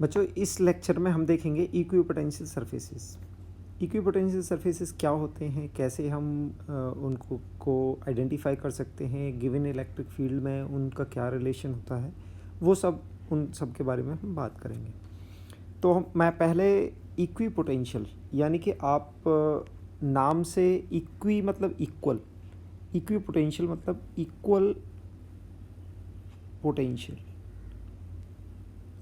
बच्चों इस लेक्चर में हम देखेंगे इक्विपोटेंशियल सरफेसेस। इक्विपोटेंशियल सरफेसेस क्या होते हैं, कैसे हम उनको आइडेंटिफाई कर सकते हैं, गिवन इलेक्ट्रिक फील्ड में उनका क्या रिलेशन होता है, वो सब उन सब के बारे में हम बात करेंगे। तो मैं पहले इक्विपोटेंशियल यानी कि आप नाम से इक्वी मतलब इक्वल, इक्विपोटेंशियल मतलब इक्वल पोटेंशियल,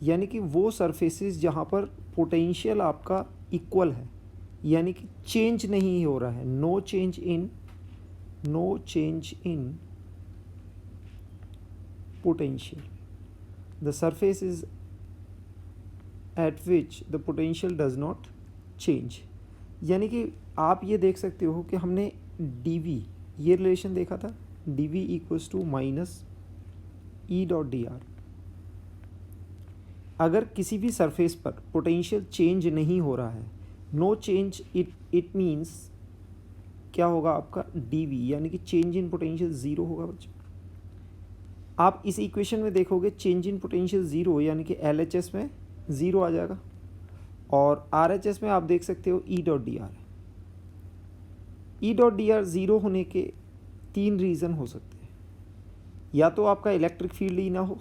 यानी कि वो सरफेसेस जहाँ पर पोटेंशियल आपका इक्वल है, यानी कि चेंज नहीं हो रहा है, no change in potential, the surface is at which the potential does not change. यानी कि आप ये देख सकते हो कि हमने dv ये रिलेशन देखा था, dv equals to minus E dot D R. अगर किसी भी सरफेस पर पोटेंशियल चेंज नहीं हो रहा है, नो चेंज, इट मीन्स क्या होगा आपका dv, यानी कि चेंज इन पोटेंशियल ज़ीरो होगा बच्चों। आप इस इक्वेशन में देखोगे चेंज इन पोटेंशियल ज़ीरो यानी कि LHS में ज़ीरो आ जाएगा, और RHS में आप देख सकते हो ई dot D are. E dot D are zero होने के तीन रीज़न हो सकते हैं, या तो आपका इलेक्ट्रिक फील्ड ही ना हो,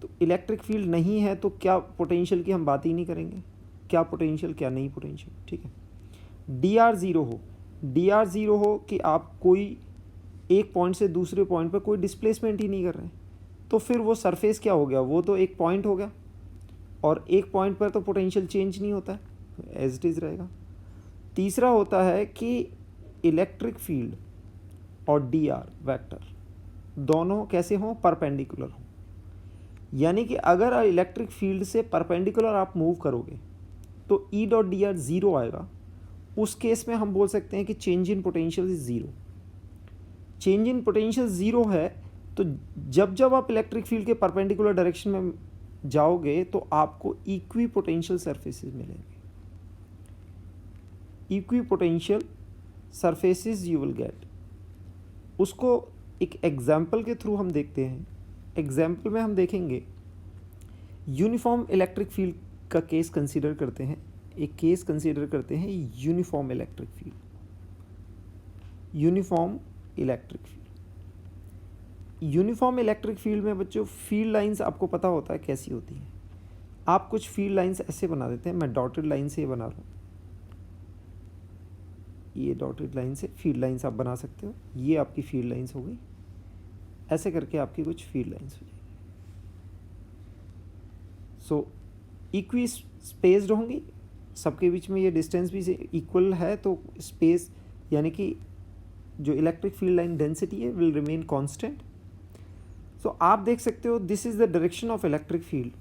तो इलेक्ट्रिक फील्ड नहीं है तो क्या पोटेंशियल की हम बात ही नहीं करेंगे, क्या पोटेंशियल क्या नहीं पोटेंशियल, ठीक है। डी आर ज़ीरो हो, डी आर ज़ीरो हो कि आप कोई एक पॉइंट से दूसरे पॉइंट पर कोई डिस्प्लेसमेंट ही नहीं कर रहे हैं, तो फिर वो सरफेस क्या हो गया, वो तो एक पॉइंट हो गया, और एक पॉइंट पर तो पोटेंशियल चेंज नहीं होता है, एज इट इज़ रहेगा। तीसरा होता है कि इलेक्ट्रिक फील्ड और डी आर वैक्टर दोनों कैसे हों, परपेंडिकुलर हों, यानी कि अगर इलेक्ट्रिक फील्ड से परपेंडिकुलर आप मूव करोगे तो ई डॉट डी आर ज़ीरो आएगा। उस केस में हम बोल सकते हैं कि change in potential is zero. Change in potential zero है तो जब जब आप इलेक्ट्रिक फील्ड के परपेंडिकुलर डायरेक्शन में जाओगे तो आपको इक्वी पोटेंशियल सरफेसेस मिलेंगे। Equi potential surfaces you will gate, उसको एक एग्जाम्पल के थ्रू हम देखते हैं। एग्जाम्पल में हम देखेंगे यूनिफॉर्म इलेक्ट्रिक फील्ड का केस कंसीडर करते हैं। एक केस कंसीडर करते हैं uniform electric field, uniform electric field. Uniform electric field में बच्चों फील्ड लाइंस आपको पता होता है कैसी होती हैं। आप कुछ फील्ड लाइंस ऐसे बना देते हैं, मैं डॉटेड लाइन से ये बना रहा हूँ, ये डॉटेड लाइन से फील्ड लाइंस आप बना सकते हो, ये आपकी फील्ड लाइंस हो गई, ऐसे करके आपकी कुछ फील्ड लाइंस हो जाएगी। सो इक्वी स्पेस्ड होंगी, सबके बीच में ये डिस्टेंस भी इक्वल है, तो स्पेस यानी कि जो इलेक्ट्रिक फील्ड लाइन डेंसिटी है विल रिमेन कांस्टेंट। सो आप देख सकते हो this is the direction of electric field,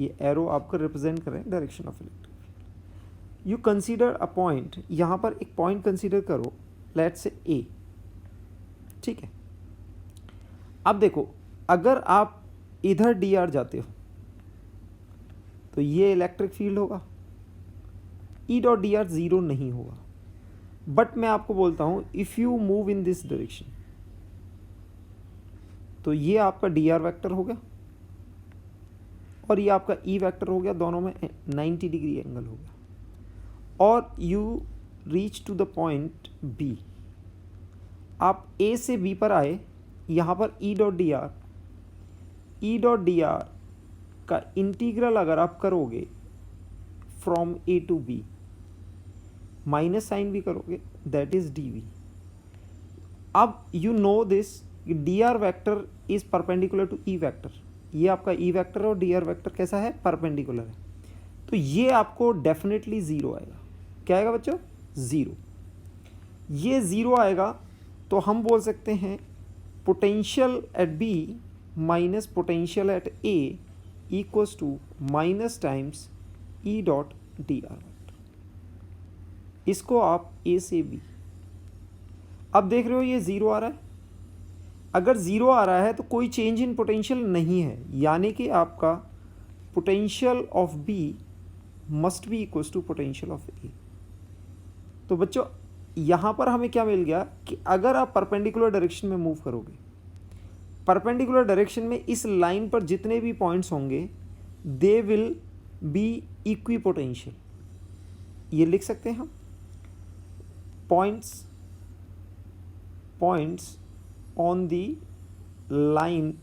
ये एरो आपको रिप्रेजेंट कर रहे हैं direction of electric field. You consider a point, यहाँ पर एक पॉइंट कंसीडर करो, लेट्स से ए, ठीक है। अब देखो अगर आप इधर डी आर जाते हो तो ये इलेक्ट्रिक फील्ड होगा, ई डॉट डी आर ज़ीरो नहीं होगा, बट मैं आपको बोलता हूँ if you move in this direction तो ये आपका डी आर वैक्टर हो गया और ये आपका ई वैक्टर हो गया, दोनों में 90 डिग्री एंगल हो गया, और you reach to the point B. आप ए से बी पर आए, यहाँ पर ई डॉट डी आर का इंटीग्रल अगर आप करोगे from A to B, minus sign भी करोगे, दैट इज डी वी। अब you know this D R vector is perpendicular to E vector, ये आपका ई वैक्टर और डी आर वैक्टर कैसा है, परपेंडिकुलर है, तो ये आपको डेफिनेटली ज़ीरो आएगा। क्या आएगा बच्चों, ज़ीरो। ये ज़ीरो आएगा तो हम बोल सकते हैं potential at B minus potential at A equals to minus times E dot D R vector. इसको आप ए से बी, अब देख रहे हो ये ज़ीरो आ रहा है। अगर ज़ीरो आ रहा है तो कोई चेंज इन पोटेंशियल नहीं है, यानी कि आपका potential of B must be equals to potential of A. तो बच्चों यहाँ पर हमें क्या मिल गया कि अगर आप परपेंडिकुलर डायरेक्शन में मूव करोगे परपेंडिकुलर डायरेक्शन में इस लाइन पर जितने भी पॉइंट्स होंगे दे विल बी इक्विपोटेंशियल। ये लिख सकते हैं हम, points on the line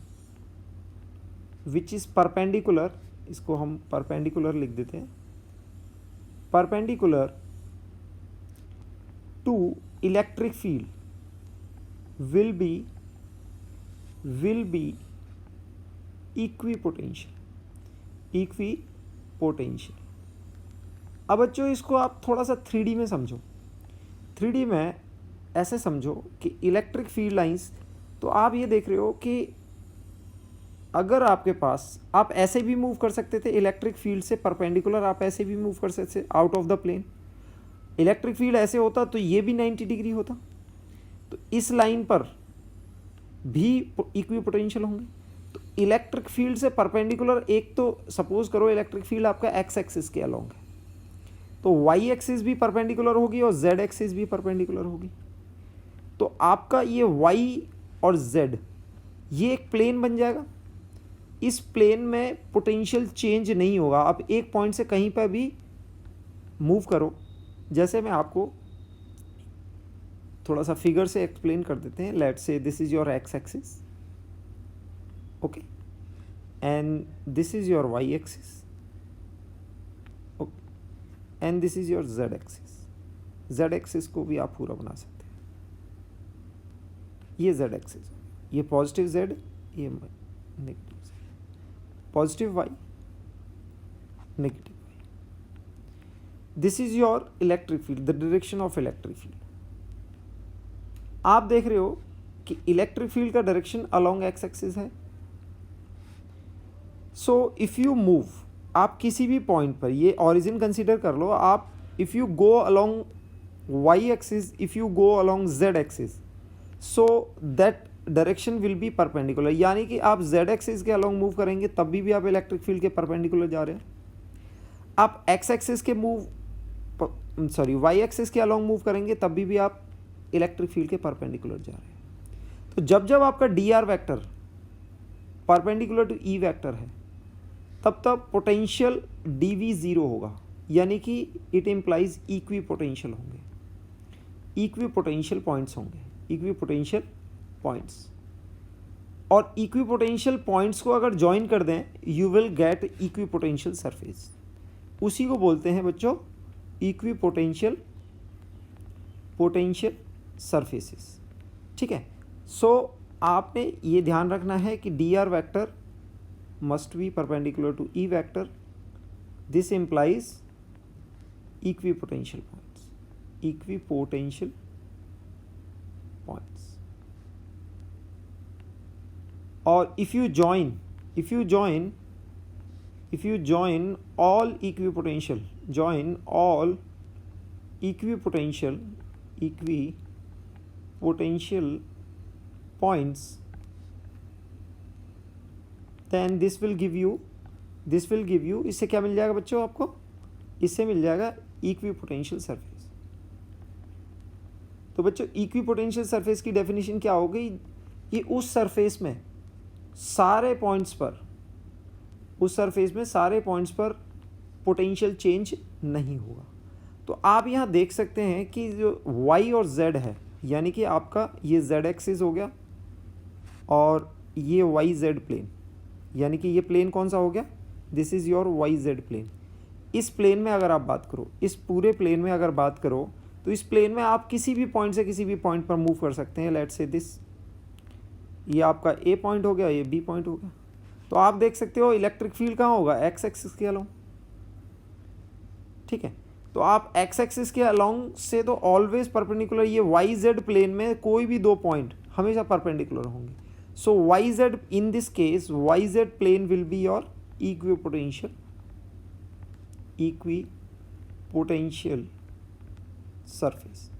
which is perpendicular, इसको हम परपेंडिकुलर लिख देते हैं, perpendicular to electric field will be equipotential. अब बच्चों इसको आप थोड़ा सा 3D में समझो। 3D में ऐसे समझो कि इलेक्ट्रिक फील्ड लाइंस, तो आप ये देख रहे हो कि अगर आपके पास, आप ऐसे भी मूव कर सकते थे इलेक्ट्रिक फील्ड से परपेंडिकुलर, आप ऐसे भी मूव कर सकते थे out of the plane. Electric field ऐसे होता तो ये भी 90 डिग्री होता, तो इस लाइन पर भी इक्विपोटेंशियल होंगे। तो इलेक्ट्रिक फील्ड से परपेंडिकुलर, एक तो सपोज करो इलेक्ट्रिक फील्ड आपका एक्स एक्सिस के अलोंग है, तो वाई एक्सिस भी परपेंडिकुलर होगी और जेड एक्सिस भी परपेंडिकुलर होगी। तो आपका ये वाई और जेड ये एक प्लेन बन जाएगा। इस प्लेन में पोटेंशियल चेंज नहीं होगा। आप एक पॉइंट से कहीं पर भी मूव करो, जैसे मैं आपको थोड़ा सा फिगर से एक्सप्लेन कर देते हैं। Let's say this is your X axis, okay, and this is your Y axis, okay, and this is your Z axis. Z axis को भी आप पूरा बना सकते हैं। ये जेड एक्सिस, ये पॉजिटिव जेड, ये negative Z, positive Y, negative Y. This is your electric field, the direction of electric field. आप देख रहे हो कि इलेक्ट्रिक फील्ड का डायरेक्शन अलोंग एक्स एक्सिस है। सो इफ यू मूव, आप किसी भी पॉइंट पर, ये ओरिजिन कंसीडर कर लो आप, if you go along Y axis, if you go along Z axis, so that direction will be perpendicular. यानी कि आप जेड एक्सिस के अलोंग मूव करेंगे तब भी आप इलेक्ट्रिक फील्ड के परपेंडिकुलर जा रहे हैं। आप एक्स एक्सिस के वाई एक्सिस के अलोंग मूव करेंगे तब भी आप इलेक्ट्रिक फील्ड के परपेंडिकुलर जा रहे हैं। तो जब आपका D R vector perpendicular to E vector है, तब पोटेंशियल डी वी ज़ीरो होगा, यानी कि इट इम्प्लाइज इक्विपोटेंशियल होंगे, इक्विपोटेंशियल पॉइंट्स होंगे, इक्विपोटेंशियल पॉइंट्स। और इक्विपोटेंशियल पॉइंट्स को अगर ज्वाइन कर दें, you will get equipotential surface. उसी को बोलते हैं बच्चों इक्विपोटेंशियल सरफेसेस। ठीक है। सो आपने ये ध्यान रखना है कि D R vector must be perpendicular to E vector. This implies equipotential points, equipotential points. और if you join all equipotential points, then this will give you, इससे क्या मिल जाएगा बच्चों आपको? इससे मिल जाएगा इक्विपोटेंशियल सरफेस। तो बच्चों इक्विपोटेंशियल सरफेस की डेफिनेशन क्या हो गई? ये उस सरफेस में सारे पॉइंट्स पर पोटेंशियल चेंज नहीं होगा। तो आप यहाँ देख सकते हैं कि जो y और z है, यानी कि आपका ये z एक्सिस हो गया और ये y z प्लेन, यानी कि ये प्लेन कौन सा हो गया? This is your y z plane. इस प्लेन में अगर आप बात करो, इस पूरे प्लेन में अगर बात करो, तो इस प्लेन में आप किसी भी पॉइंट से किसी भी पॉइंट पर मूव कर सकते हैं। लेट्स से दिस, ये आपका ए पॉइंट हो गया, ये बी पॉइंट हो गया। तो आप देख सकते हो इलेक्ट्रिक फील्ड कहाँ होगा? एक्स एक्सिस के अलोंग। ठीक है। तो आप एक्स एक्सिस के अलोंग से तो ऑलवेज परपेंडिकुलर, ये वाई जेड प्लेन में कोई भी दो पॉइंट हमेशा परपेंडिकुलर होंगे। So Y Z, in this case Y Z plane will be your equipotential surface.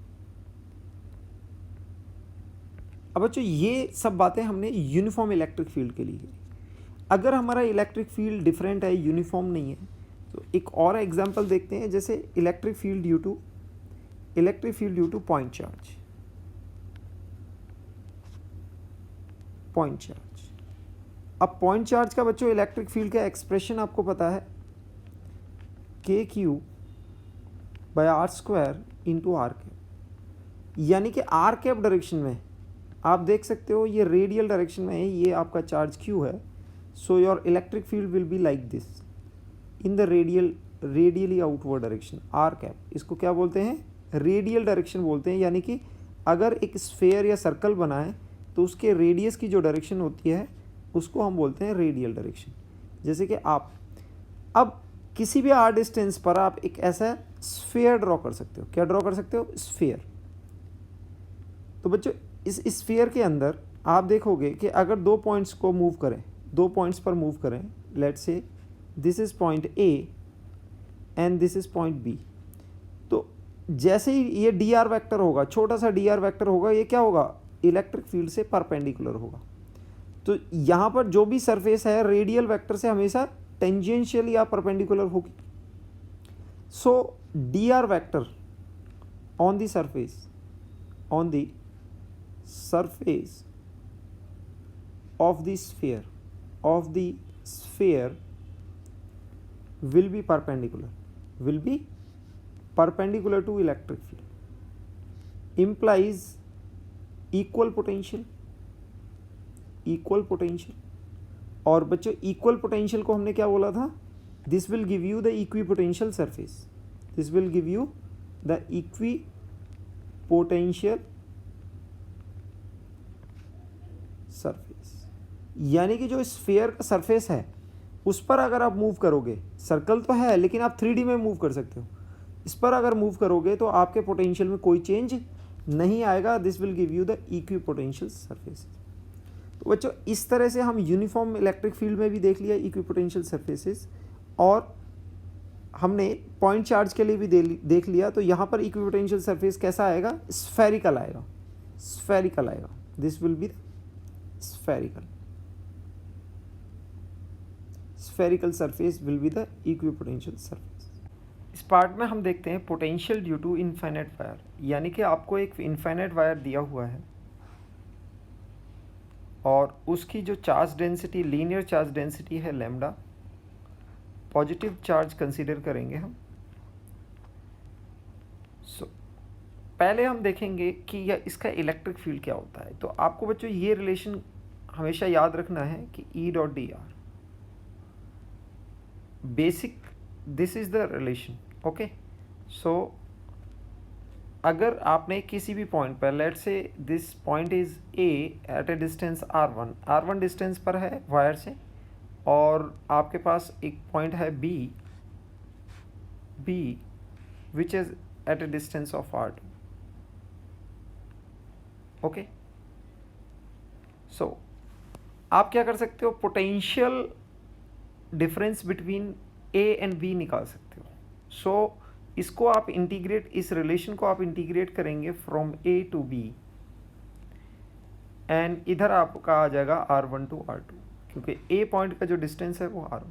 अब बच्चों ये सब बातें हमने यूनिफॉर्म इलेक्ट्रिक फील्ड के लिए की। अगर हमारा इलेक्ट्रिक फील्ड डिफरेंट है, यूनिफॉर्म नहीं है, तो एक और एग्जांपल देखते हैं। जैसे electric field due two point charge. अब पॉइंट चार्ज का बच्चों इलेक्ट्रिक फील्ड का एक्सप्रेशन आपको पता है, K Q by R square into R cap, यानी कि आर कैप डायरेक्शन में आप देख सकते हो ये रेडियल डायरेक्शन में है, ये आपका चार्ज क्यू है, so your electric field will be like this in the radially outward direction, R cap. इसको क्या बोलते हैं? रेडियल डायरेक्शन बोलते हैं, यानी कि अगर एक स्फेयर या सर्कल बना है तो उसके रेडियस की जो डायरेक्शन होती है उसको हम बोलते हैं रेडियल डायरेक्शन। जैसे कि आप अब किसी भी आर डिस्टेंस पर आप एक ऐसा स्फेयर ड्रॉ कर सकते हो। क्या ड्रॉ कर सकते हो? स्फेयर। तो बच्चों इस स्फीयर के अंदर आप देखोगे कि अगर दो पॉइंट्स को मूव करें, दो पॉइंट्स पर मूव करें, let's say this is point A and this is point B, तो जैसे ही ये डी आर वैक्टर होगा, छोटा सा डी आर वैक्टर होगा, ये क्या होगा? इलेक्ट्रिक फील्ड से परपेंडिकुलर होगा। तो यहाँ पर जो भी सरफेस है रेडियल वेक्टर से हमेशा टेंजेंशियल या परपेंडिकुलर होगी। So D R vector on the surface of the sphere will be perpendicular to electric field, implies equal potential। और बच्चों इक्वल पोटेंशियल को हमने क्या बोला था? This will give you the equipotential surface, surface, यानी कि जो स्फीयर का सरफेस है उस पर अगर आप मूव करोगे, सर्कल तो है लेकिन आप 3D में मूव कर सकते हो, इस पर अगर मूव करोगे तो आपके पोटेंशियल में कोई चेंज नहीं आएगा। This will give you the equipotential surface. तो बच्चों इस तरह से हम यूनिफॉर्म इलेक्ट्रिक फील्ड में भी देख लिया इक्विपोटेंशियल सरफेसेस, और हमने पॉइंट चार्ज के लिए भी देख लिया। तो यहाँ पर इक्विपोटेंशियल सरफेस कैसा आएगा? स्फेरिकल आएगा। This will be spherical surface will be the equipotential surface। इस पार्ट में हम देखते हैं potential due to infinite wire, यानी कि आपको एक इनफाइनाइट वायर दिया हुआ है और उसकी जो charge density, linear charge density है लैम्डा, पॉजिटिव चार्ज कंसीडर करेंगे हम। पहले हम देखेंगे कि यह इसका इलेक्ट्रिक फील्ड क्या होता है। तो आपको बच्चों ये रिलेशन हमेशा याद रखना है कि E dot D R basic, this is the relation. Okay, so अगर आपने किसी भी पॉइंट पर, let's say this point is A at a distance R1 distance पर है वायर से, और आपके पास एक पॉइंट है B which is at a distance of R2। Okay, so आप क्या कर सकते हो? Potential difference between A and B निकाल सकते हो। सो इसको आप इंटीग्रेट, इस रिलेशन को आप इंटीग्रेट करेंगे from A to B, and इधर आपका आ जाएगा R1 टू R2, क्योंकि ए पॉइंट का जो डिस्टेंस है वो R1।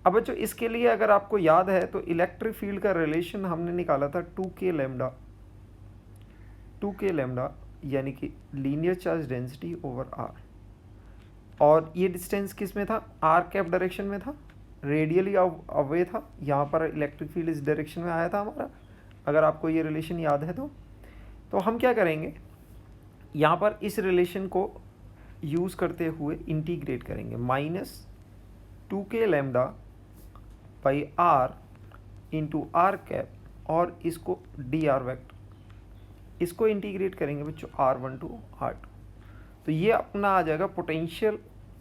अब बच्चों इसके लिए अगर आपको याद है तो इलेक्ट्रिक फील्ड का रिलेशन हमने निकाला था 2k लैम्डा, यानी कि linear charge density over R, और ये डिस्टेंस किस में था? आर कैप डायरेक्शन में था, रेडियली अवे था। यहाँ पर इलेक्ट्रिक फील्ड इस डायरेक्शन में आया था हमारा, अगर आपको ये रिलेशन याद है तो हम क्या करेंगे? यहाँ पर इस रिलेशन को यूज़ करते हुए इंटीग्रेट करेंगे, -2k lambda by R into R cap, और इसको डी आर वैक्टर, इसको इंटीग्रेट करेंगे बच्चों R1 टू R2। तो ये अपना आ जाएगा potential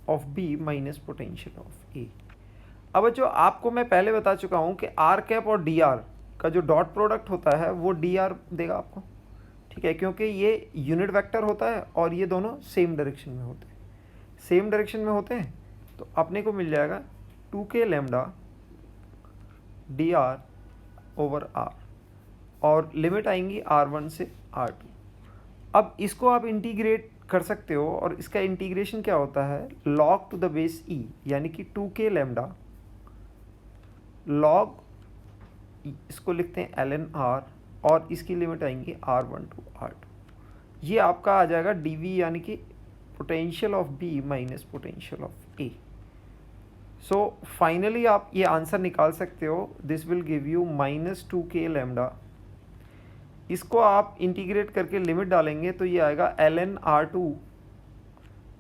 of B minus potential of A। अब बच्चों आपको मैं पहले बता चुका हूँ कि आर कैप और डी आर का जो डॉट प्रोडक्ट होता है वो डी आर देगा आपको, ठीक है, क्योंकि ये यूनिट वेक्टर होता है और ये दोनों सेम डायरेक्शन में होते हैं। तो अपने को मिल जाएगा 2k lambda D R over R, और लिमिट आएंगी R1 से R2। अब इसको आप इंटीग्रेट कर सकते हो, और इसका इंटीग्रेशन क्या होता है? log to the base e, यानी कि 2k लैम्डा log, इसको लिखते हैं ln r, और इसकी लिमिट आएंगी R1 टू R2। ये आपका आ जाएगा dv, यानी कि potential of B minus potential of A। So finally आप ये आंसर निकाल सकते हो, this will give you -2k lambda. इसको आप इंटीग्रेट करके लिमिट डालेंगे तो ये आएगा ln r2,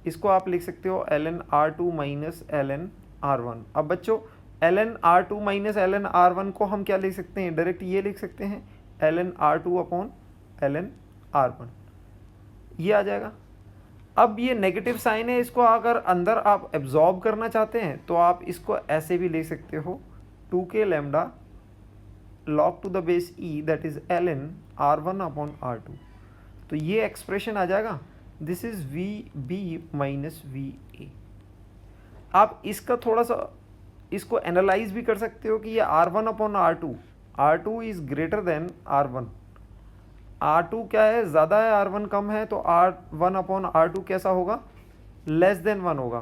इसको आप लिख सकते हो ln r2 minus ln r1। अब बच्चों ln r2 minus ln r1 को हम क्या लिख सकते हैं, डायरेक्ट ये लिख सकते हैं ln r2 upon ln r1, ये आ जाएगा। अब ये नेगेटिव साइन है, इसको अगर अंदर आप एब्जॉर्ब करना चाहते हैं तो आप इसको ऐसे भी ले सकते हो 2k lambda log to the base e that is ln r1 upon r2। तो ये एक्सप्रेशन आ जाएगा, this is V B minus V A. आप इसका थोड़ा सा इसको एनालाइज भी कर सकते हो कि ये r1 upon r2 is greater then r1। r2 क्या है, ज़्यादा है, r1 कम है, तो r1 अपॉन r2 कैसा होगा, लेस देन 1 होगा।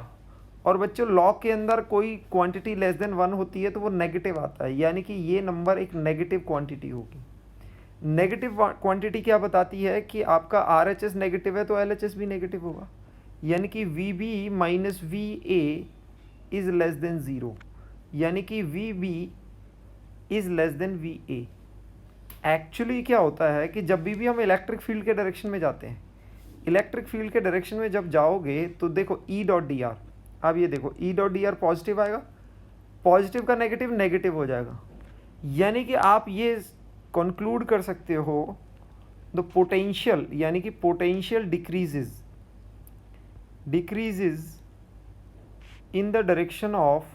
और बच्चों लॉग के अंदर कोई क्वांटिटी लेस देन 1 होती है तो वो नेगेटिव आता है, यानी कि ये नंबर एक नेगेटिव क्वांटिटी होगी। नेगेटिव क्वांटिटी क्या बताती है कि आपका RHS नेगेटिव है तो LHS भी नेगेटिव होगा, यानी कि VB minus VA is less than 0, यानी कि VB is less than VA। Actually क्या होता है कि जब भी हम इलेक्ट्रिक फील्ड के डायरेक्शन में जाते हैं, इलेक्ट्रिक फील्ड के डायरेक्शन में जब जाओगे तो देखो E.dr, अब ये देखो E.dr पॉजिटिव आएगा, पॉजिटिव का नेगेटिव नेगेटिव हो जाएगा, यानी कि आप ये कंक्लूड कर सकते हो द पोटेंशियल, यानी कि potential decreases in the direction of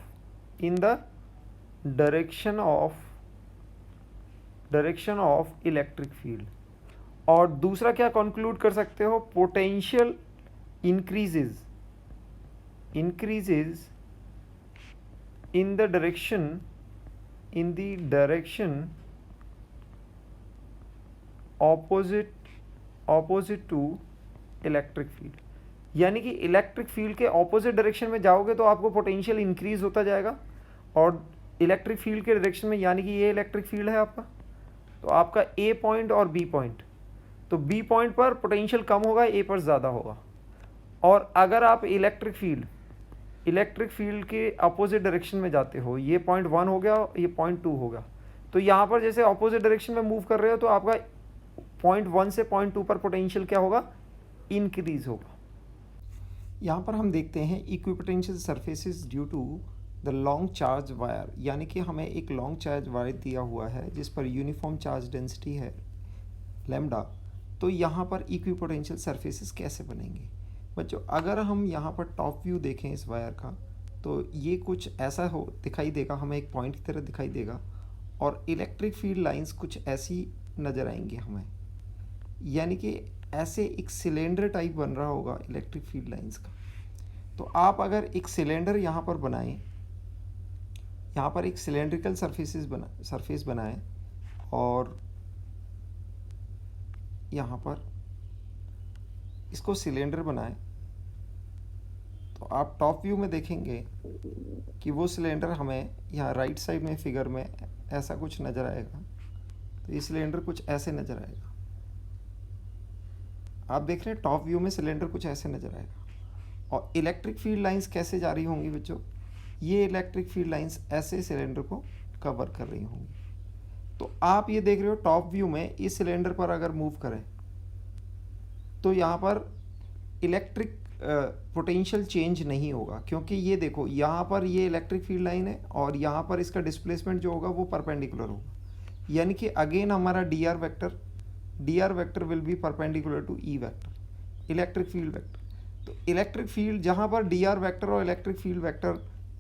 electric field. और दूसरा क्या कंक्लूड कर सकते हो, potential increases in the direction opposite to electric field, यानी कि इलेक्ट्रिक फील्ड के ऑपोजिट डायरेक्शन में जाओगे तो आपको पोटेंशियल इंक्रीज होता जाएगा, और इलेक्ट्रिक फील्ड के डायरेक्शन में, यानी कि ये इलेक्ट्रिक फील्ड है आपका, तो आपका ए पॉइंट और बी पॉइंट, तो बी पॉइंट पर पोटेंशियल कम होगा, ए पर ज़्यादा होगा। और अगर आप इलेक्ट्रिक फील्ड के अपोजिट डायरेक्शन में जाते हो, ये पॉइंट 1 हो गया, ये पॉइंट 2 हो गया, तो यहाँ पर जैसे अपोजिट डायरेक्शन में मूव कर रहे हो तो आपका पॉइंट 1 से पॉइंट 2 पर पोटेंशियल क्या होगा, इंक्रीज होगा। यहाँ पर हम देखते हैं equipotential surfaces due to the long charge wire, यानी कि हमें एक लॉन्ग चार्ज वायर दिया हुआ है जिस पर यूनिफॉर्म चार्ज डेंसिटी है लैम्डा। तो यहाँ पर इक्विपोटेंशियल सरफेसेस कैसे बनेंगे बच्चों, अगर हम यहाँ पर टॉप व्यू देखें इस वायर का तो ये कुछ ऐसा हो दिखाई देगा, हमें एक पॉइंट की तरह दिखाई देगा, और इलेक्ट्रिक फील्ड लाइंस कुछ ऐसी नज़र आएंगी हमें, यानी कि ऐसे एक सिलेंडर टाइप बन रहा होगा इलेक्ट्रिक फील्ड लाइंस का। तो आप अगर एक सिलेंडर यहाँ पर बनाएं, यहाँ पर एक सिलेंड्रिकल सरफेस बनाएं और यहाँ पर इसको सिलेंडर बनाएं, तो आप टॉप व्यू में देखेंगे कि वो सिलेंडर हमें यहाँ राइट साइड में फिगर में ऐसा कुछ नज़र आएगा। तो ये सिलेंडर कुछ ऐसे नज़र आएगा, आप देख रहे हैं टॉप व्यू में सिलेंडर कुछ ऐसे नज़र आएगा। और इलेक्ट्रिक फील्ड लाइंस कैसे जा रही होंगी बच्चों, ये इलेक्ट्रिक फील्ड लाइंस ऐसे सिलेंडर को कवर कर रही होंगी। तो आप ये देख रहे हो टॉप व्यू में इस सिलेंडर पर अगर मूव करें तो यहाँ पर इलेक्ट्रिक पोटेंशियल चेंज नहीं होगा, क्योंकि ये देखो यहाँ पर ये इलेक्ट्रिक फील्ड लाइन है और यहाँ पर इसका डिस्प्लेसमेंट जो होगा वो परपेंडिकुलर होगा, यानी कि अगेन हमारा D R vector will be perpendicular to E vector, electric field vector. तो इलेक्ट्रिक फील्ड जहाँ पर डी आर वेक्टर और इलेक्ट्रिक फील्ड वेक्टर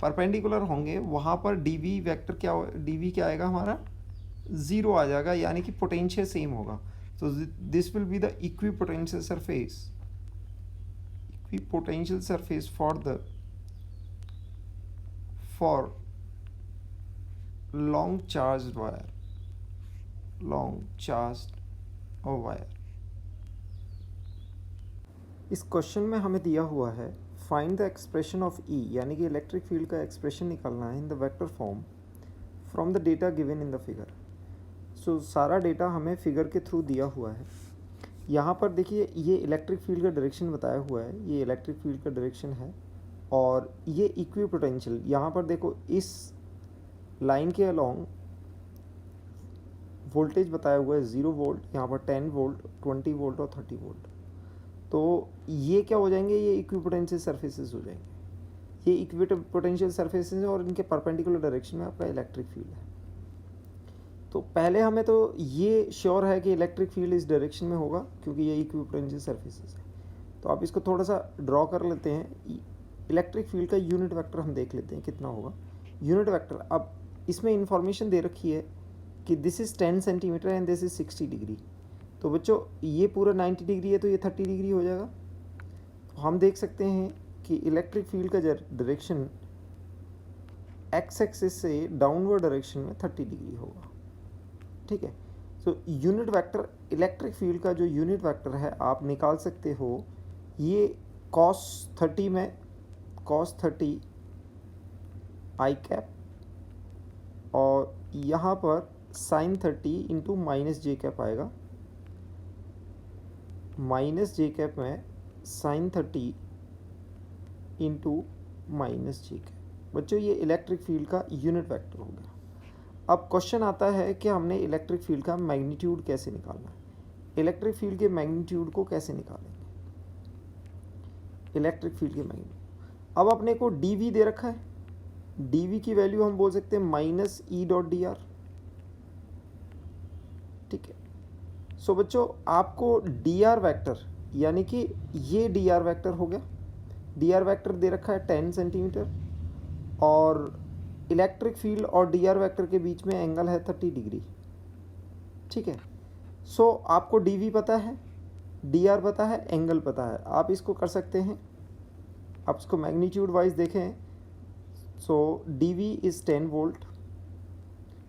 परपेंडिकुलर होंगे वहाँ पर डी वी वेक्टर क्या आएगा, हमारा 0 आ जाएगा, यानी कि पोटेंशियल सेम होगा। So this will be the equipotential surface for long charged wire। इस क्वेश्चन में हमें दिया हुआ है find the expression of E, यानी कि इलेक्ट्रिक फील्ड का एक्सप्रेशन निकालना है in the vector form from the data given in the figure. So सारा डेटा हमें फिगर के थ्रू दिया हुआ है। यहाँ पर देखिए ये इलेक्ट्रिक फील्ड का डायरेक्शन बताया हुआ है, ये इलेक्ट्रिक फील्ड का डायरेक्शन है और ये इक्वी पोटेंशियल यहाँ पर देखो इस लाइन के अलोंग वोल्टेज बताया हुआ है 0 वोल्ट, यहाँ पर 10 वोल्ट, 20 वोल्ट और 30 वोल्ट। तो ये क्या हो जाएंगे, ये इक्विपोटेंशियल सरफेसेस हो जाएंगे। ये इक्विपोटेंशियल सरफेसेस हैं और इनके परपेंडिकुलर डायरेक्शन में आपका इलेक्ट्रिक फील्ड है। तो पहले हमें तो ये श्योर है कि इलेक्ट्रिक फील्ड इस डायरेक्शन में होगा क्योंकि ये इक्विपोटेंशियल सरफेसेस है। तो आप इसको थोड़ा सा ड्रॉ कर लेते हैं। इलेक्ट्रिक फील्ड का यूनिट वेक्टर हम देख लेते हैं कितना होगा। यूनिट वेक्टर, अब इसमें इंफॉर्मेशन दे रखी है कि this is 10 centimetre and this is 60 degree. तो बच्चों ये पूरा 90 डिग्री है तो ये 30 डिग्री हो जाएगा। तो हम देख सकते हैं कि इलेक्ट्रिक फील्ड का डायरेक्शन एक्स एक्सिस से डाउनवर्ड डायरेक्शन में 30 डिग्री होगा। ठीक है। So unit vector, electric field का जो यूनिट वेक्टर है आप निकाल सकते हो, ये cos 30 में cos 30 आई कैप और यहाँ पर sin 30 इंटू माइनस जे कैप आएगा। माइनस जे कैप में sin 30 इंटू माइनस जे कैप। बच्चों ये इलेक्ट्रिक फील्ड का यूनिट वेक्टर हो गया। अब क्वेश्चन आता है कि हमने इलेक्ट्रिक फील्ड का मैग्नीट्यूड कैसे निकालना है। इलेक्ट्रिक फील्ड के मैग्नीट्यूड को कैसे निकालेंगे, इलेक्ट्रिक फील्ड के मैग्नीट्यूड। अब अपने को dv दे रखा है, dv की वैल्यू हम बोल सकते हैं minus E dot D are. ठीक है। सो बच्चों आपको डी आर वैक्टर, यानी कि ये डी आर वैक्टर हो गया। डी आर वैक्टर दे रखा है 10 सेंटीमीटर और इलेक्ट्रिक फील्ड और डी आर वैक्टर के बीच में एंगल है 30 डिग्री। ठीक है। सो आपको dv पता है, डी आर पता है, एंगल पता है, आप इसको कर सकते हैं। आप इसको मैग्नीट्यूड वाइज देखें। सो dv इज़ 10 वोल्ट,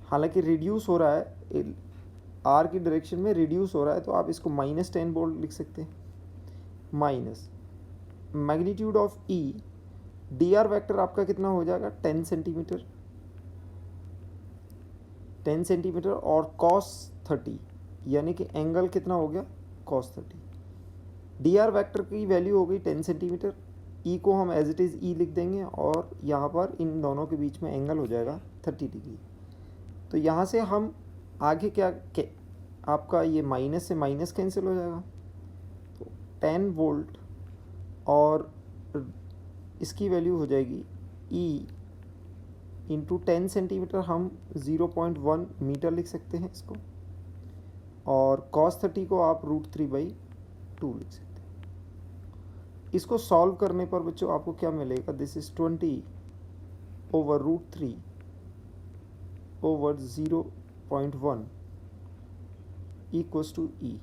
हालांकि रिड्यूस हो रहा है, आर की डायरेक्शन में रिड्यूस हो रहा है, तो आप इसको माइनस 10 वोल्ट लिख सकते हैं। Minus magnitude of E, D R vector आपका कितना हो जाएगा 10 सेंटीमीटर, 10 सेंटीमीटर और cos 30, यानी कि एंगल कितना हो गया cos 30। डी आर वैक्टर की वैल्यू हो गई 10 सेंटीमीटर, ई को हम एज इट इज़ ई लिख देंगे और यहाँ पर इन दोनों के बीच में एंगल हो जाएगा 30 डिग्री। तो यहाँ से हम आगे क्या आपका ये माइनस से माइनस कैंसिल हो जाएगा, तो 10 वोल्ट और इसकी वैल्यू हो जाएगी ई इंटू 10 सेंटीमीटर, हम 0.1 मीटर लिख सकते हैं इसको, और cos 30 को आप √3/2 लिख सकते हैं। इसको सॉल्व करने पर बच्चों आपको क्या मिलेगा, this is 20 over √3 over 0.1 equals to E.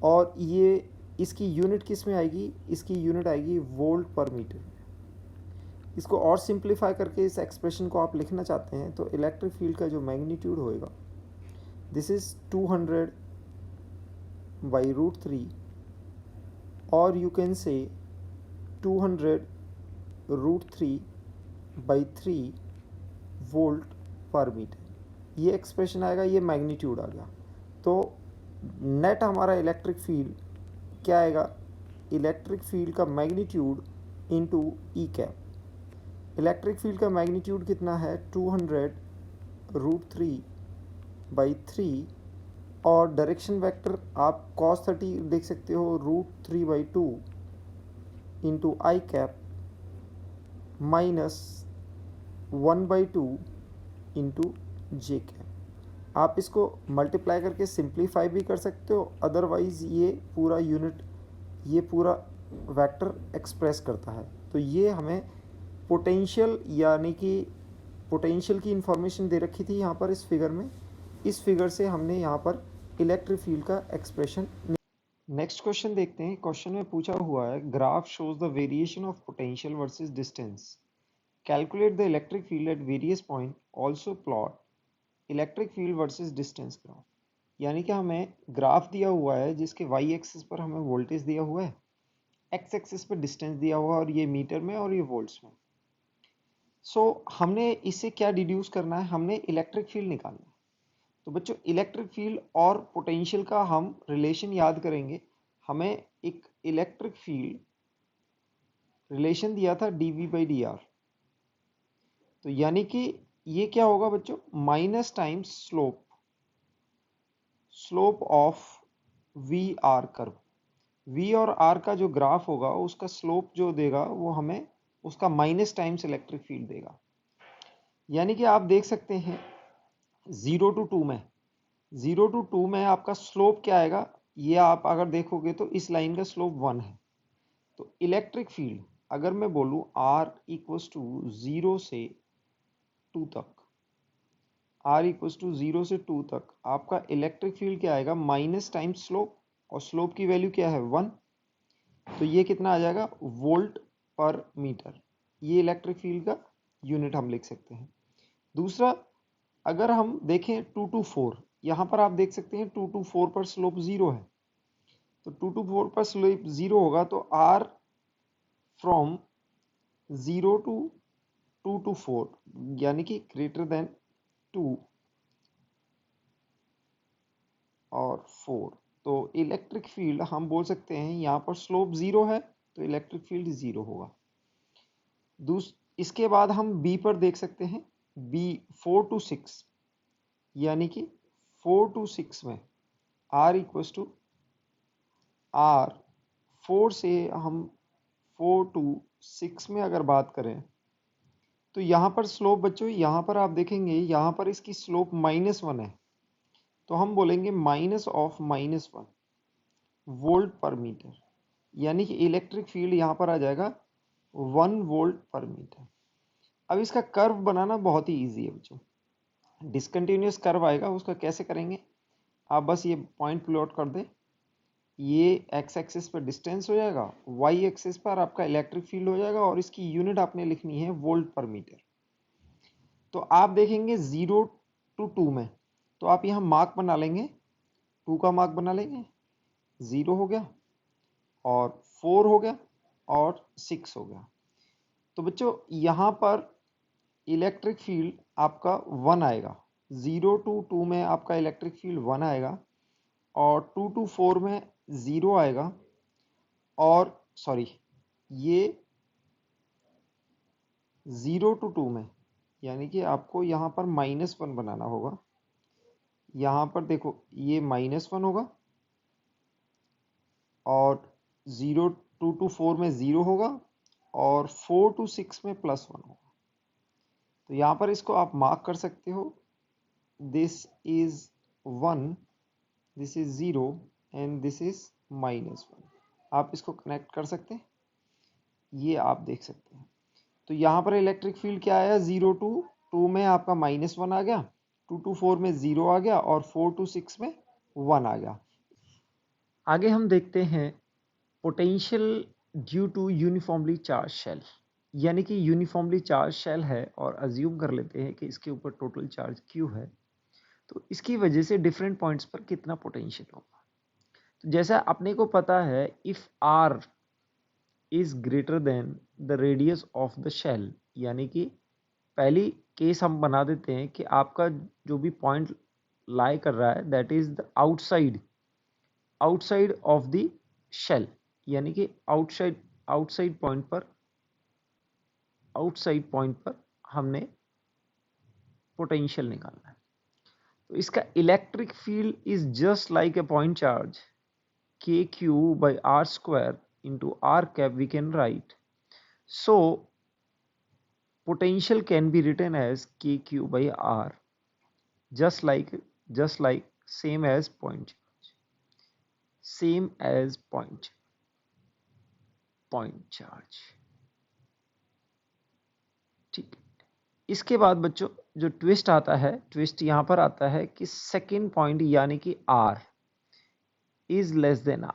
और ये इसकी यूनिट किस में आएगी, इसकी यूनिट आएगी वोल्ट पर मीटर। इसको और सिंप्लीफाई करके इस एक्सप्रेशन को आप लिखना चाहते हैं तो इलेक्ट्रिक फील्ड का जो मैग्नीट्यूड होएगा, दिस इज़ 200/√3 और यू कैन से 200√3/3 वोल्ट पर मीटर। ये एक्सप्रेशन आएगा, ये मैग्नीट्यूड आ गया। तो नेट हमारा इलेक्ट्रिक फील्ड क्या आएगा, इलेक्ट्रिक फील्ड का मैग्नीट्यूड इंटू ई कैप। इलेक्ट्रिक फील्ड का मैग्नीट्यूड कितना है 200√3/3 और डायरेक्शन वेक्टर आप cos 30 देख सकते हो √3/2 इंटू आई कैप माइनस 1/2 इंटू जे कैप। आप इसको मल्टीप्लाई करके सिंप्लीफाई भी कर सकते हो, अदरवाइज़ ये पूरा यूनिट, ये पूरा वेक्टर एक्सप्रेस करता है। तो ये हमें पोटेंशियल, यानी कि पोटेंशियल की इंफॉर्मेशन दे रखी थी यहाँ पर इस फिगर में। इस फिगर से हमने यहाँ पर इलेक्ट्रिक फील्ड का एक्सप्रेशन। नेक्स्ट क्वेश्चन देखते हैं। क्वेश्चन में पूछा हुआ है, graph shows the variation of potential versus distance, calculate the electric field at various point, also plot electric field versus distance graph. यानी कि हमें ग्राफ दिया हुआ है जिसके वाई एक्सिस पर हमें वोल्टेज दिया हुआ है, एक्स एक्सिस पर डिस्टेंस दिया हुआ है, और ये मीटर में और ये वोल्ट्स में। सो हमने इससे क्या डिड्यूस करना है, हमने इलेक्ट्रिक फील्ड निकालना है। तो बच्चों इलेक्ट्रिक फील्ड और पोटेंशियल का हम रिलेशन याद करेंगे। हमें एक इलेक्ट्रिक फील्ड रिलेशन दिया था dv/dr। तो यानी कि ये क्या होगा बच्चों, minus times slope of V R curve. V और आर का जो ग्राफ होगा उसका स्लोप जो देगा वो हमें उसका माइनस टाइम्स इलेक्ट्रिक फील्ड देगा। यानी कि आप देख सकते हैं 0 to 2 में, 0 to 2 में आपका स्लोप क्या आएगा, ये आप अगर देखोगे तो इस लाइन का स्लोप 1 है। तो इलेक्ट्रिक फील्ड अगर मैं बोलूँ आर इक्वल्स टू 0 से 2 तक, आर इक्वल्स टू 0 से 2 तक आपका इलेक्ट्रिक फील्ड क्या आएगा, माइनस टाइम्स स्लोप, और स्लोप की वैल्यू क्या है 1। तो ये कितना आ जाएगा, वोल्ट पर मीटर। ये इलेक्ट्रिक फील्ड का यूनिट हम लिख सकते हैं। दूसरा, अगर हम देखें 2 to 4, यहाँ पर आप देख सकते हैं 2 to 4 पर स्लोप 0 है। तो 2 to 4 पर स्लोप 0 होगा तो आर फ्रॉम 0 to 2 to 4 यानी कि ग्रेटर देन 2 और 4। तो इलेक्ट्रिक फील्ड हम बोल सकते हैं यहाँ पर स्लोप 0 है तो इलेक्ट्रिक फील्ड 0 होगा। इसके बाद हम बी पर देख सकते हैं, बी 4 to 6 यानी कि 4 to 6 में आर इक्वल्स टू आर 4 से हम 4 to 6 में अगर बात करें तो यहाँ पर स्लोप बच्चों, यहाँ पर आप देखेंगे यहाँ पर इसकी स्लोप -1 है। तो हम बोलेंगे -1 वोल्ट पर मीटर, यानी कि इलेक्ट्रिक फील्ड यहाँ पर आ जाएगा 1 वोल्ट पर मीटर। अब इसका कर्व बनाना बहुत ही ईजी है बच्चों। डिसकंटिन्यूअस कर्व आएगा, उसका कैसे करेंगे, आप बस ये पॉइंट प्लॉट कर दें। ये एक्स एक्सिस पर डिस्टेंस हो जाएगा, वाई एक्सिस पर आपका इलेक्ट्रिक फील्ड हो जाएगा, और इसकी यूनिट आपने लिखनी है वोल्ट पर मीटर। तो आप देखेंगे 0 to 2 में, तो आप यहाँ मार्क बना लेंगे, 2 का मार्क बना लेंगे, 0 हो गया और 4 हो गया और 6 हो गया। तो बच्चों यहाँ पर इलेक्ट्रिक फील्ड आपका 1 आएगा, 0 to 2 में आपका इलेक्ट्रिक फील्ड 1 आएगा, और 2 to 4 में 0 आएगा, और सॉरी ये 0 to 2 में यानी कि आपको यहाँ पर -1 बनाना होगा। यहाँ पर देखो ये -1 होगा, और 0 to 4 में 0 होगा, और 4 to 6 में +1 होगा। तो यहाँ पर इसको आप मार्क कर सकते हो, this is 1, this is 0 and this is -1। आप इसको कनेक्ट कर सकते हैं, ये आप देख सकते हैं। तो यहाँ पर इलेक्ट्रिक फील्ड क्या आया, 0 to 2 में आपका -1 आ गया, 2 to 4 में 0 आ गया, और 4 to 6 में 1 आ गया। आगे हम देखते हैं potential due to uniformly charge shell, यानी कि यूनिफॉर्मली चार्ज शेल है और अज्यूम कर लेते हैं कि इसके ऊपर टोटल चार्ज Q है, तो इसकी वजह से डिफरेंट पॉइंट्स पर कितना पोटेंशियल होगा। तो जैसा अपने को पता है, if R is greater than the radius of the shell, यानी कि पहली केस हम बना देते हैं कि आपका जो भी पॉइंट लाई कर रहा है that is the outside of the shell, यानी कि आउटसाइड पॉइंट पर हमने पोटेंशियल निकालना है। तो इसका electric field is just like a point charge KQ/R² into R cap we can write. So potential can be written as KQ/R, just like same as point charge। ठीक, इसके बाद बच्चों जो ट्विस्ट आता है, ट्विस्ट यहाँ पर आता है कि सेकेंड पॉइंट यानी कि R is less than R,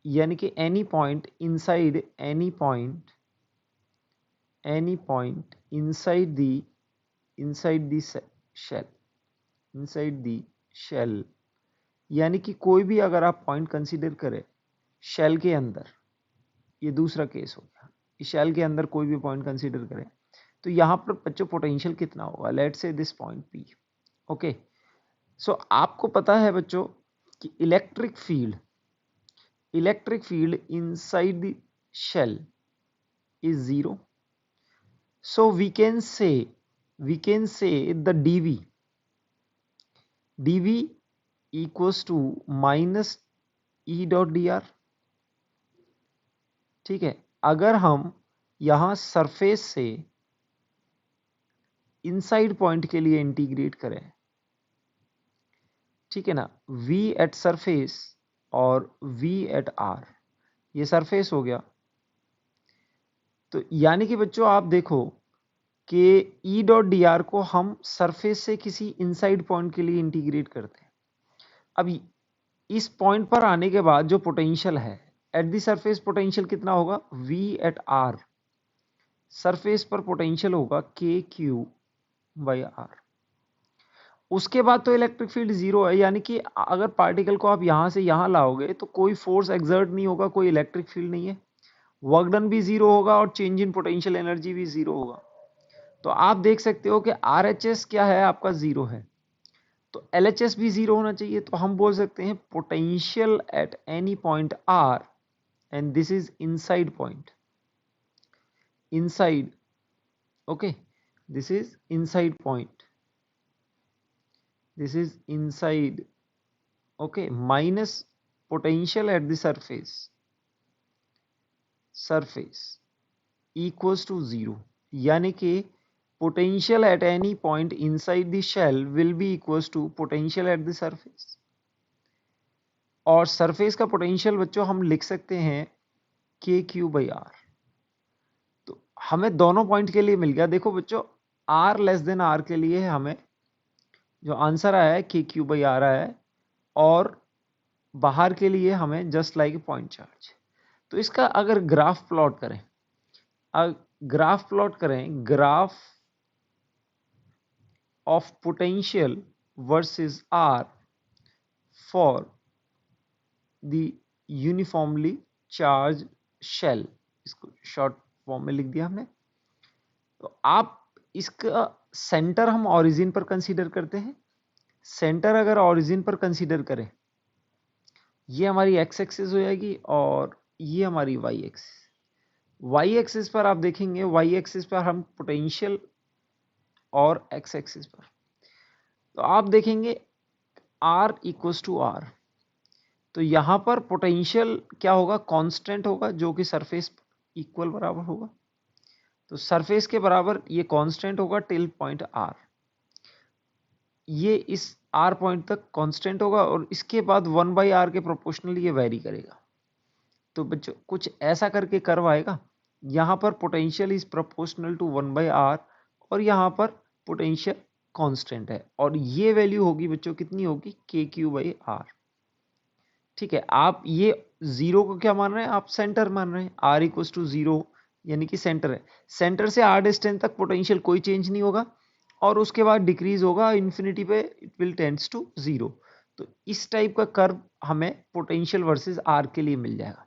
यानी कि any point inside the shell, यानी कि कोई भी अगर आप पॉइंट कंसीडर करें शेल के अंदर, ये दूसरा केस हो गया, शेल के अंदर कोई भी पॉइंट कंसीडर करें, तो यहाँ पर बच्चों पोटेंशियल कितना होगा, let's say this point P। Okay, so आपको पता है बच्चों कि electric field inside the shell is 0. So we can say the dv equals to minus E dot D are. ठीक है, अगर हम यहां सरफेस से इनसाइड पॉइंट के लिए इंटीग्रेट करें, ठीक है ना, v एट सरफेस और v एट r, ये सरफेस हो गया. तो यानी कि बच्चों आप देखो कि E डॉट डी आर को हम सरफेस से किसी इनसाइड पॉइंट के लिए इंटीग्रेट करते हैं. अब इस पॉइंट पर आने के बाद जो पोटेंशियल है एट द सरफेस, पोटेंशियल कितना होगा, v एट r. सरफेस पर पोटेंशियल होगा के क्यू बाई आर. उसके बाद तो इलेक्ट्रिक फील्ड जीरो है, यानी कि अगर पार्टिकल को आप यहां से यहां लाओगे तो कोई फोर्स एक्सर्ट नहीं होगा, कोई इलेक्ट्रिक फील्ड नहीं है, वर्क डन भी जीरो होगा और चेंज इन पोटेंशियल एनर्जी भी जीरो होगा. तो आप देख सकते हो कि RHS क्या है, आपका जीरो है, तो LHS भी जीरो होना चाहिए. तो हम बोल सकते हैं potential at any point R, and this is inside point, inside, okay, this is inside point, this is inside, okay, minus potential at the surface equals to 0. यानी कि potential at any point inside the shell will be equals to potential at the surface. और surface का potential बच्चों हम लिख सकते हैं K Q by are. तो हमें दोनों पॉइंट के लिए मिल गया. देखो बच्चों, आर लेस देन आर के लिए हमें जो आंसर आया है के क्यू बाई आर आया है, और बाहर के लिए हमें जस्ट लाइक पॉइंट चार्ज. तो इसका अगर ग्राफ प्लॉट करें, graph of potential versus R for the uniformly charge shell, इसको शॉर्ट फॉर्म में लिख दिया हमने. तो आप इसका सेंटर हम ओरिजिन पर कंसीडर करते हैं. सेंटर अगर ओरिजिन पर कंसीडर करें, ये हमारी एक्स एक्सिस हो जाएगी और ये हमारी वाई एक्सिस. वाई एक्सिस पर आप देखेंगे, वाई एक्सिस पर हम पोटेंशियल और एक्स एक्सिस पर, तो आप देखेंगे R इक्वल्स टू R. तो यहां पर पोटेंशियल क्या होगा, कांस्टेंट होगा, जो कि सरफेस इक्वल बराबर होगा. तो सरफेस के बराबर ये कांस्टेंट होगा टिल पॉइंट R. ये इस R पॉइंट तक कांस्टेंट होगा और इसके बाद 1/r के प्रोपोर्शनल ये वेरी करेगा. तो बच्चों कुछ ऐसा करके कर्व आएगा, यहां पर potential is proportional to 1/r और यहां पर पोटेंशियल कांस्टेंट है, और ये वैल्यू होगी बच्चों कितनी होगी, के क्यू बाई आर. ठीक है, आप ये जीरो को क्या मान रहे हैं, आप सेंटर मान रहे हैं. R इक्वल्स टू 0 यानी कि सेंटर है. सेंटर से R डिस्टेंस तक पोटेंशियल कोई चेंज नहीं होगा और उसके बाद डिक्रीज होगा इन्फिनिटी पे, इट विल टेंड्स टू 0. तो इस टाइप का कर्व हमें पोटेंशियल वर्सेस R के लिए मिल जाएगा.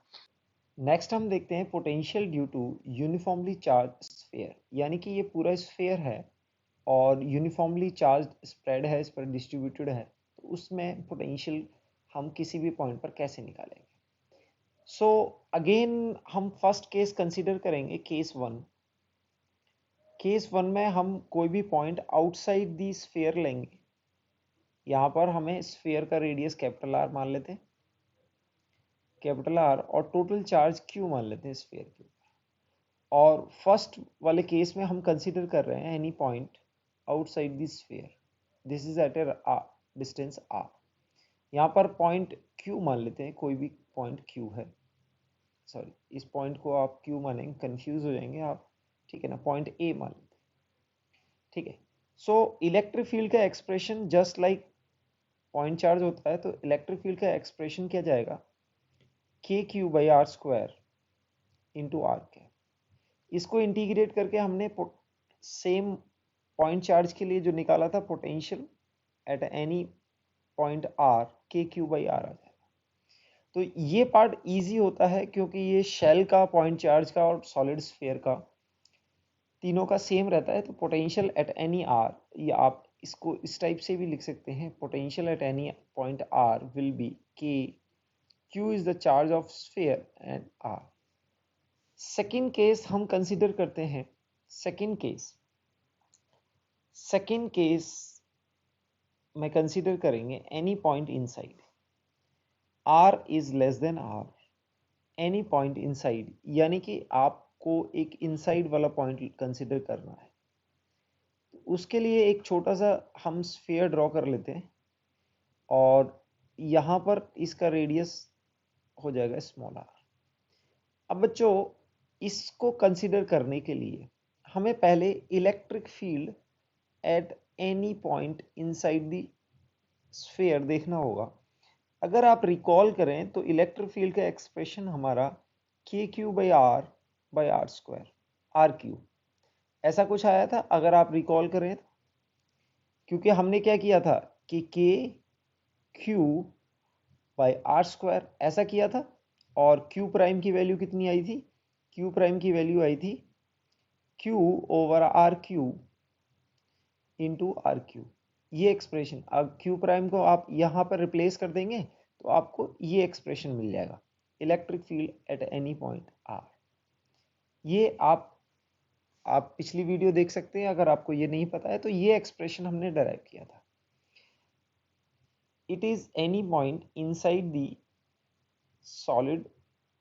नेक्स्ट हम देखते हैं potential due to uniformly charge sphere, यानी कि ये पूरा स्फीयर है और यूनिफॉर्मली चार्ज स्प्रेड है, इस पर डिस्ट्रीब्यूटेड है, तो उसमें पोटेंशियल हम किसी भी पॉइंट पर कैसे निकालेंगे. सो अगेन हम फर्स्ट केस कंसीडर करेंगे, केस 1. केस 1 में हम कोई भी पॉइंट आउटसाइड दी स्फीयर लेंगे. यहाँ पर हमें स्फीयर का रेडियस कैपिटल R मान लेते हैं, कैपिटल R, और टोटल चार्ज Q मान लेते हैं स्फीयर के ऊपर. और फर्स्ट वाले केस में हम कंसीडर कर रहे हैं any point outside the sphere, this is at a distance R. यहाँ पर पॉइंट Q मान लेते हैं, कोई भी पॉइंट Q है, सॉरी इस पॉइंट को आप Q मानेंगे, कंफ्यूज हो जाएंगे आप, ठीक है ना. पॉइंट A मान लेते हैं, ठीक है. सो इलेक्ट्रिक फील्ड का expression just like point charge होता है, तो इलेक्ट्रिक फील्ड का एक्सप्रेशन क्या जाएगा, K Q by R square into R K. इसको इंटीग्रेट करके हमने सेम पॉइंट चार्ज के लिए जो निकाला था potential at any point R, के क्यू बाई आर आ जाएगा. तो ये पार्ट इजी होता है क्योंकि ये शेल का, पॉइंट चार्ज का और सॉलिड स्फीयर का तीनों का सेम रहता है. तो पोटेंशियल एट एनी R, या आप इसको इस टाइप से भी लिख सकते हैं, potential at any point R will be के Q is the charge of sphere and R. Second case हम कंसिडर करते हैं, सेकेंड केस में कंसिडर करेंगे any point inside r is less than r, any point inside, यानी कि आपको एक इनसाइड वाला पॉइंट कंसिडर करना है। उसके लिए एक छोटा सा हम स्फीयर ड्रॉ कर लेते हैं और यहाँ पर इसका रेडियस हो जाएगा स्मॉल r। अब बच्चों इसको कंसिडर करने के लिए हमें पहले electric field at any point inside the sphere देखना होगा। अगर आप रिकॉल करें तो इलेक्ट्रिक फील्ड का एक्सप्रेशन हमारा K Q by R square, R Q ऐसा कुछ आया था अगर आप रिकॉल करें तो, क्योंकि हमने क्या किया था कि के क्यू बाई आर स्क्वायर ऐसा किया था और क्यू प्राइम की वैल्यू कितनी आई थी, क्यू प्राइम की वैल्यू आई थी Q over R Q into R Q. ये एक्सप्रेशन, अब क्यू प्राइम को आप यहाँ पर रिप्लेस कर देंगे तो आपको ये एक्सप्रेशन मिल जाएगा, electric field at any point R. ये आप पिछली वीडियो देख सकते हैं अगर आपको ये नहीं पता है तो ये एक्सप्रेशन हमने डराइव किया था। It is any point inside the solid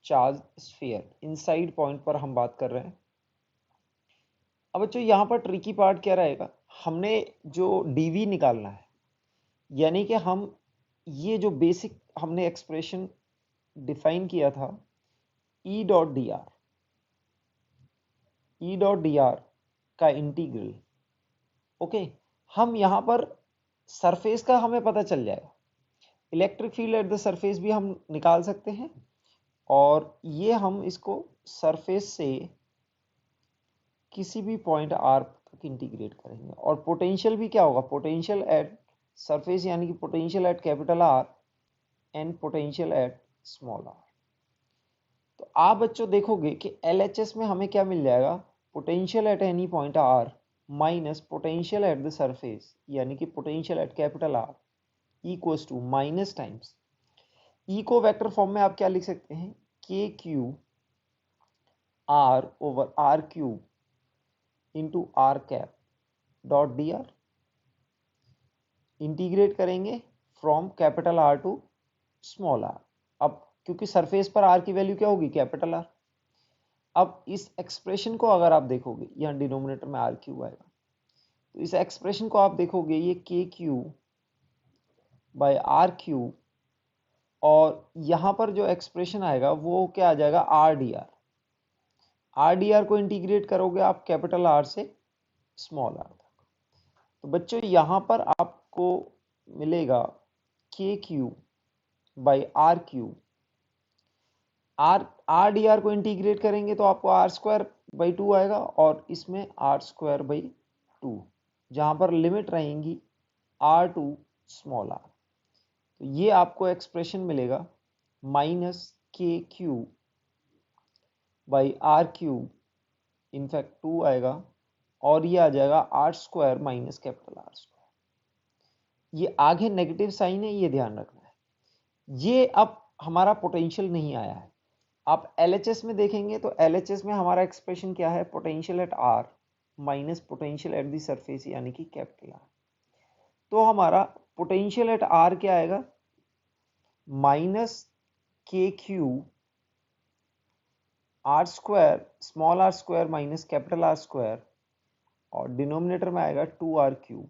charge sphere, inside point पर हम बात कर रहे हैं। अब बच्चों यहाँ पर ट्रिकी पार्ट क्या रहेगा, हमने जो dv निकालना है, यानी कि हम ये जो बेसिक हमने एक्सप्रेशन डिफाइन किया था E डॉट डी आर का इंटीग्रल, ओके, हम यहाँ पर सरफेस का हमें पता चल जाएगा, electric field eight the surface भी हम निकाल सकते हैं और ये हम इसको सरफेस से किसी भी पॉइंट आर तक इंटीग्रेट करेंगे। और पोटेंशियल भी क्या होगा, पोटेंशियल एट सरफेस यानी कि potential at capital R and potential at small R. तो आप बच्चों देखोगे कि LHS में हमें क्या मिल जाएगा, potential at any point R minus potential at the surface यानी कि potential at capital R equals to minus times E को वेक्टर फॉर्म में आप क्या लिख सकते हैं, K Q R over R cube into R cap dot D R. Integrate करेंगे from capital R to small R. अब क्योंकि सरफेस पर आर की वैल्यू क्या होगी, कैपिटल आर। अब इस एक्सप्रेशन को अगर आप देखोगे, यहाँ डिनोमिनेटर में आर क्यूब आएगा, तो इस एक्सप्रेशन को आप देखोगे ये के क्यू बाय आर क्यूब और यहाँ पर जो एक्सप्रेशन आएगा वो क्या आ जाएगा, R D R. R D R को इंटीग्रेट करोगे आप कैपिटल आर से स्मॉल आर तक। तो बच्चों यहाँ पर आपको मिलेगा K Q by R cube, R D R को इंटीग्रेट करेंगे तो आपको आर स्क्वायर बाई 2 आएगा और इसमें आर स्क्वायर बाई 2, जहाँ पर लिमिट रहेंगी आर टू स्मॉल आर। तो ये आपको एक्सप्रेशन मिलेगा minus K Q by R cube, in fact 2 आएगा और ये आ जाएगा R square minus capital R square. ये आगे नेगेटिव साइन है, ये ध्यान रखना है। ये अब हमारा पोटेंशियल नहीं आया है। आप LHS में देखेंगे तो LHS में हमारा एक्सप्रेशन क्या है, potential at R minus potential at the surface यानी कि कैपिटल आर। तो हमारा पोटेंशियल एट आर क्या आएगा, minus K Q R square small R square minus capital R square और डिनोमिनेटर में आएगा 2r क्यूब।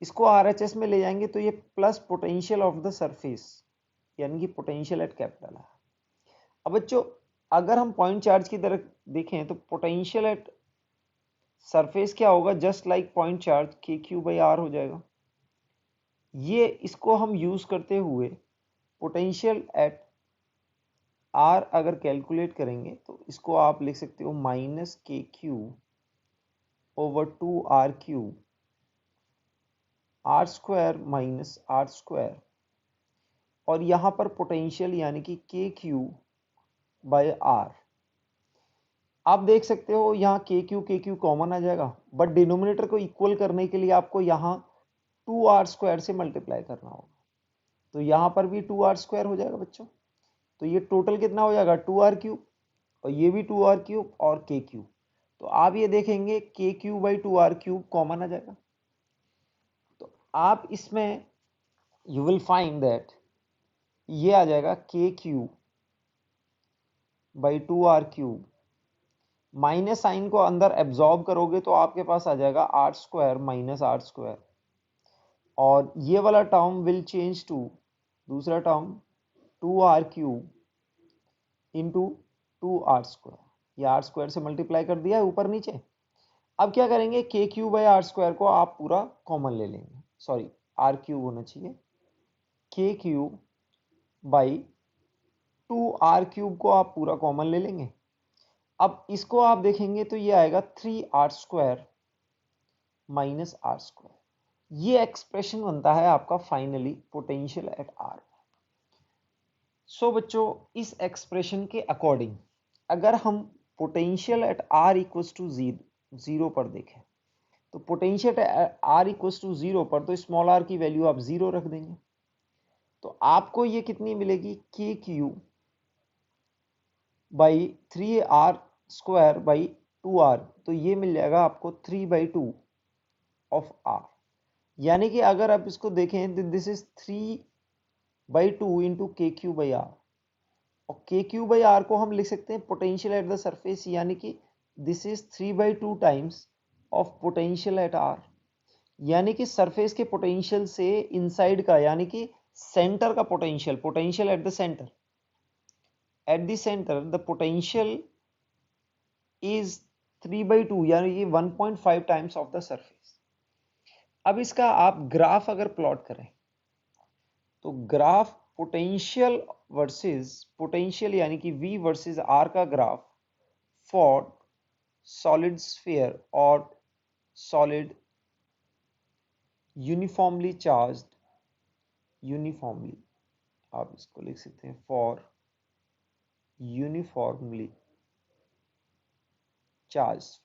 इसको RHS में ले जाएंगे तो ये plus potential of the surface यानी कि पोटेंशियल एट कैपिटल आर। अब बच्चों अगर हम पॉइंट चार्ज की तरफ देखें तो पोटेंशियल एट सरफेस क्या होगा, just like point charge K Q by R हो जाएगा। ये इसको हम यूज करते हुए पोटेंशियल एट आर अगर कैलकुलेट करेंगे तो इसको आप लिख सकते हो minus K Q over 2r cube R square minus R square और यहाँ पर पोटेंशियल यानी कि के क्यू बाय आर। आप देख सकते हो यहाँ के क्यू कॉमन आ जाएगा, बट डिनोमिनेटर को इक्वल करने के लिए आपको यहाँ 2r स्क्वायर से मल्टीप्लाई करना होगा। तो यहाँ पर भी 2r स्क्वायर हो जाएगा बच्चों। तो ये टोटल कितना हो जाएगा, 2r क्यूब और ये भी 2r³ और k³। तो आप ये देखेंगे k³/2r³ कॉमन आ जाएगा। तो आप इसमें यू विल फाइंड दैट ये आ जाएगा k³/2r³, माइनस साइन को अंदर एब्जॉर्ब करोगे तो आपके पास आ जाएगा r² - r², और ये वाला टर्म विल चेंज टू दूसरा टर्म 2r³ इंटू 2r²। ये r² से मल्टीप्लाई कर दिया है ऊपर नीचे। अब क्या करेंगे, k³/r² को आप पूरा कॉमन ले लेंगे, सॉरी r³ होना चाहिए, k³/2r³ को आप पूरा कॉमन ले लेंगे। अब इसको आप देखेंगे तो ये आएगा 3r² - r²। ये एक्सप्रेशन बनता है आपका finally potential at r। So बच्चों, इस एक्सप्रेशन के अकॉर्डिंग अगर हम potential at r equals to 0 पर देखें, तो potential at r equals to 0 पर तो स्मॉल r की वैल्यू आप 0 रख देंगे, तो आपको ये कितनी मिलेगी, k³/3r²/2r, तो ये मिल जाएगा आपको 3/2 ऑफ r। यानी कि अगर आप इसको देखें तो दिस इज 3/2 इंटू k³/r, और k³/r को हम लिख सकते हैं पोटेंशियल एट द सरफेस, यानी कि this is 3/2 times of potential at r, यानी कि सरफेस के पोटेंशियल से इनसाइड का, यानी कि सेंटर का potential, potential at the centre, at the centre the potential is 3/2, यानी कि 1.5 टाइम्स ऑफ द सरफेस। अब इसका आप ग्राफ अगर प्लॉट करें तो ग्राफ पोटेंशियल वर्सेस पोटेंशियल, यानी कि V वर्सेस R का ग्राफ फॉर सॉलिड स्फीयर और सॉलिड यूनिफॉर्मली चार्ज्ड, यूनिफॉर्मली आप इसको लिख सकते हैं for uniformly charge,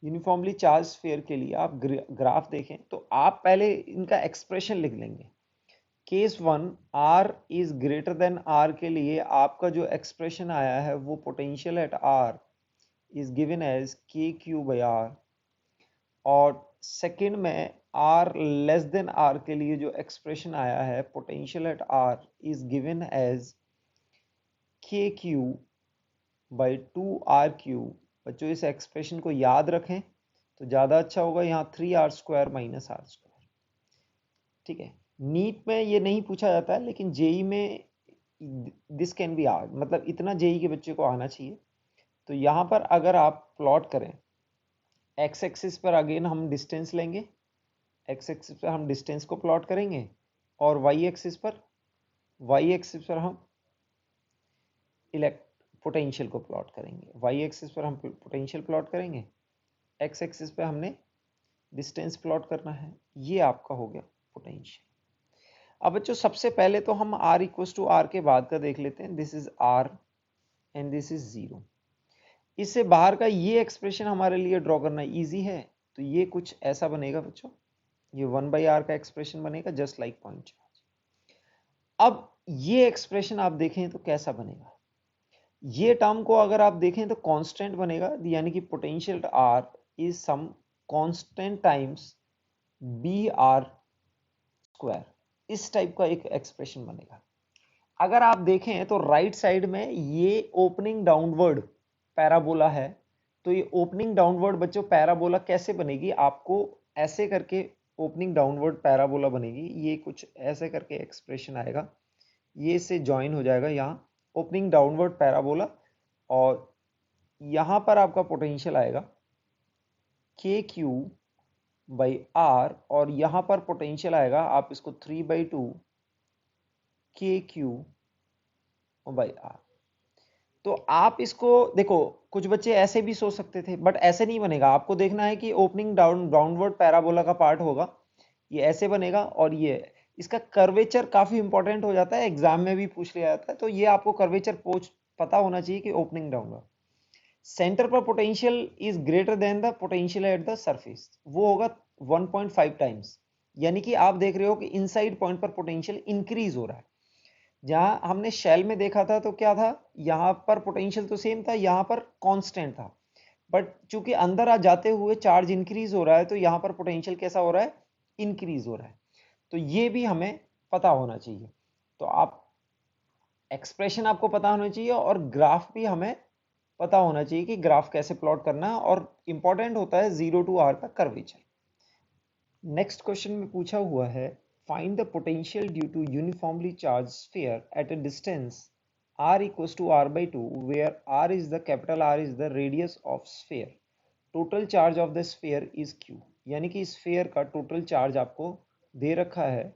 uniformly charge sphere के लिए आप ग्राफ देखें तो आप पहले इनका एक्सप्रेशन लिख लेंगे। Case 1 r is greater than r के लिए आपका जो एक्सप्रेशन आया है वो potential at r is given as k³/r, और सेकंड में r लेस देन r के लिए जो एक्सप्रेशन आया है potential at r is given as k³/2r³। बच्चों इस एक्सप्रेशन को याद रखें तो ज़्यादा अच्छा होगा, यहाँ 3r² - r²। ठीक है, नीट में ये नहीं पूछा जाता है, लेकिन जेई में दिस कैन बी आस्क्ड, मतलब इतना जेई के बच्चे को आना चाहिए। तो यहाँ पर अगर आप प्लॉट करें, एक्स एक्सिस पर अगेन हम डिस्टेंस लेंगे, एक्स एक्सिस पर हम डिस्टेंस को प्लॉट करेंगे, और वाई एक्सिस पर हम पोटेंशियल को प्लॉट करेंगे। वाई एक्सिस पर हम पोटेंशियल प्लॉट करेंगे, एक्स एक्सिस पे हमने डिस्टेंस प्लॉट करना है। ये आपका हो गया पोटेंशियल। अब बच्चों सबसे पहले तो हम r इक्वल्स टू r के बाद का देख लेते हैं, this is r and this is 0। इससे बाहर का ये एक्सप्रेशन हमारे लिए ड्रॉ करना इजी है, तो ये कुछ ऐसा बनेगा बच्चों, ये 1/r का एक्सप्रेशन बनेगा जस्ट लाइक पॉइंट चार्ज। अब ये एक्सप्रेशन आप देखें तो कैसा बनेगा, ये टर्म को अगर आप देखें तो कांस्टेंट बनेगा, यानी कि potential r is some constant times br², इस टाइप का एक एक्सप्रेशन बनेगा। अगर आप देखें तो राइट साइड में ये ओपनिंग डाउनवर्ड पैराबोला है, तो ये ओपनिंग डाउनवर्ड बच्चों पैराबोला कैसे बनेगी, आपको ऐसे करके ओपनिंग डाउनवर्ड पैराबोला बनेगी, ये कुछ ऐसे करके एक्सप्रेशन आएगा, ये इससे ज्वाइन हो जाएगा यहाँ ओपनिंग डाउनवर्ड पैराबोला, और यहाँ पर आपका पोटेंशियल आएगा k³/r, और यहाँ पर पोटेंशियल आएगा, आप इसको 3/2 k³/r। तो आप इसको देखो, कुछ बच्चे ऐसे भी सोच सकते थे, बट ऐसे नहीं बनेगा। आपको देखना है कि ओपनिंग डाउनवर्ड पैराबोला का पार्ट होगा, ये ऐसे बनेगा, और ये इसका कर्वेचर काफी इंपॉर्टेंट हो जाता है, एग्जाम में भी पूछ लिया जाता है, तो ये आपको कर्वेचर पता होना चाहिए कि ओपनिंग डाउनवर्ड सेंटर पर potential is greater than the potential at the surface, वो होगा 1.5 टाइम्स, यानी कि आप देख रहे हो कि इनसाइड पॉइंट पर पोटेंशियल इंक्रीज हो रहा है। जहाँ हमने शेल में देखा था तो क्या था, यहाँ पर पोटेंशियल तो सेम था, यहाँ पर कांस्टेंट था, बट चूंकि अंदर आ जाते हुए चार्ज इंक्रीज हो रहा है तो यहाँ पर पोटेंशियल कैसा हो रहा है, इंक्रीज हो रहा है। तो ये भी हमें पता होना चाहिए। तो आप एक्सप्रेशन आपको पता होना चाहिए और ग्राफ भी हमें पता होना चाहिए कि ग्राफ कैसे प्लॉट करना है, और इंपॉर्टेंट होता है 0 to r का कर्वेचर। नेक्स्ट क्वेश्चन में पूछा हुआ है, find the potential due to uniformly charge sphere at a distance r equals to r/2 where r is the capital R is the radius of sphere, total charge of the sphere is q। यानी कि sphere का total charge आपको दे रखा है,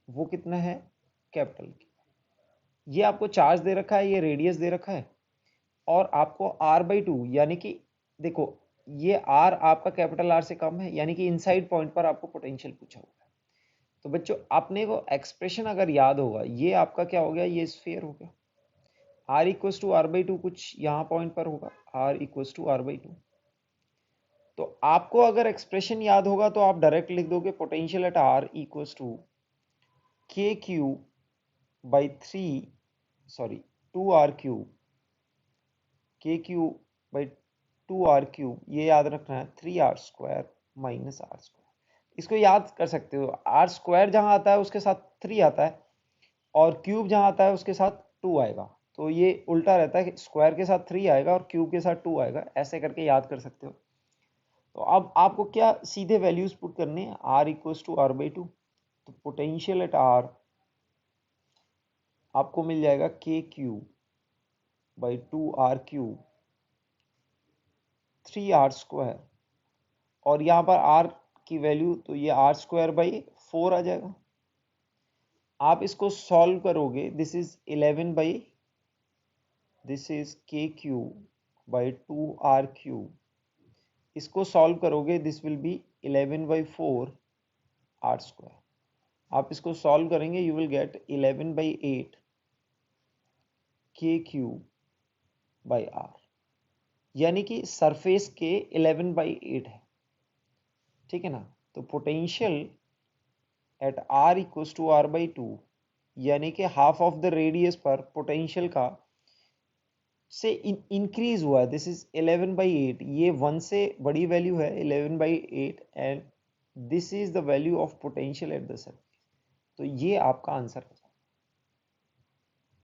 वो कितना है, capital. ये आपको चार्ज दे रखा है, ये रेडियस दे रखा है, और आपको r/2 यानी कि देखो ये r आपका कैपिटल R से कम है, यानी कि इनसाइड पॉइंट पर आपको पोटेंशियल पूछा हुआ है। तो बच्चों आपने वो एक्सप्रेशन अगर याद होगा, ये आपका क्या हो गया, ये स्फीयर हो गया। r इक्वल्स टू r/2 कुछ यहाँ पॉइंट पर होगा, r इक्वल्स टू r/2। तो आपको अगर एक्सप्रेशन याद होगा तो आप डायरेक्ट लिख दोगे potential at r equals to k cube by 2r cube, k cube by 2r cube, ये याद रखना है, 3r square minus r square. इसको याद कर सकते हो, r स्क्वायर जहाँ आता है उसके साथ 3 आता है, और क्यूब जहाँ आता है उसके साथ 2 आएगा। तो ये उल्टा रहता है कि स्क्वायर के साथ 3 आएगा और क्यूब के साथ 2 आएगा, ऐसे करके याद कर सकते हो। तो अब आपको क्या सीधे वैल्यूज पुट करने हैं, r इक्वल्स टू r/2। तो पोटेंशियल एट r आपको मिल जाएगा k cube by 2r cube 3r square, और यहाँ पर r की वैल्यू तो ये r स्क्वायर बाई 4 आ जाएगा। आप इसको सॉल्व करोगे, this is 11 by, this is k cube by 2r cube, इसको सॉल्व करोगे this will B 11 by 4 r square. आप इसको सॉल्व करेंगे you will gate 11 by 8 k cube by r, यानी कि सरफेस के 11 बाई 8 है, ठीक है ना। तो potential at r equals to r/2, यानी कि हाफ ऑफ द रेडियस पर पोटेंशियल का से इंक्रीज हुआ है, दिस इज 11 बाई 8, ये 1 से बड़ी वैल्यू है 11 by 8, and this is the value of potential at the surface. तो ये आपका आंसर है।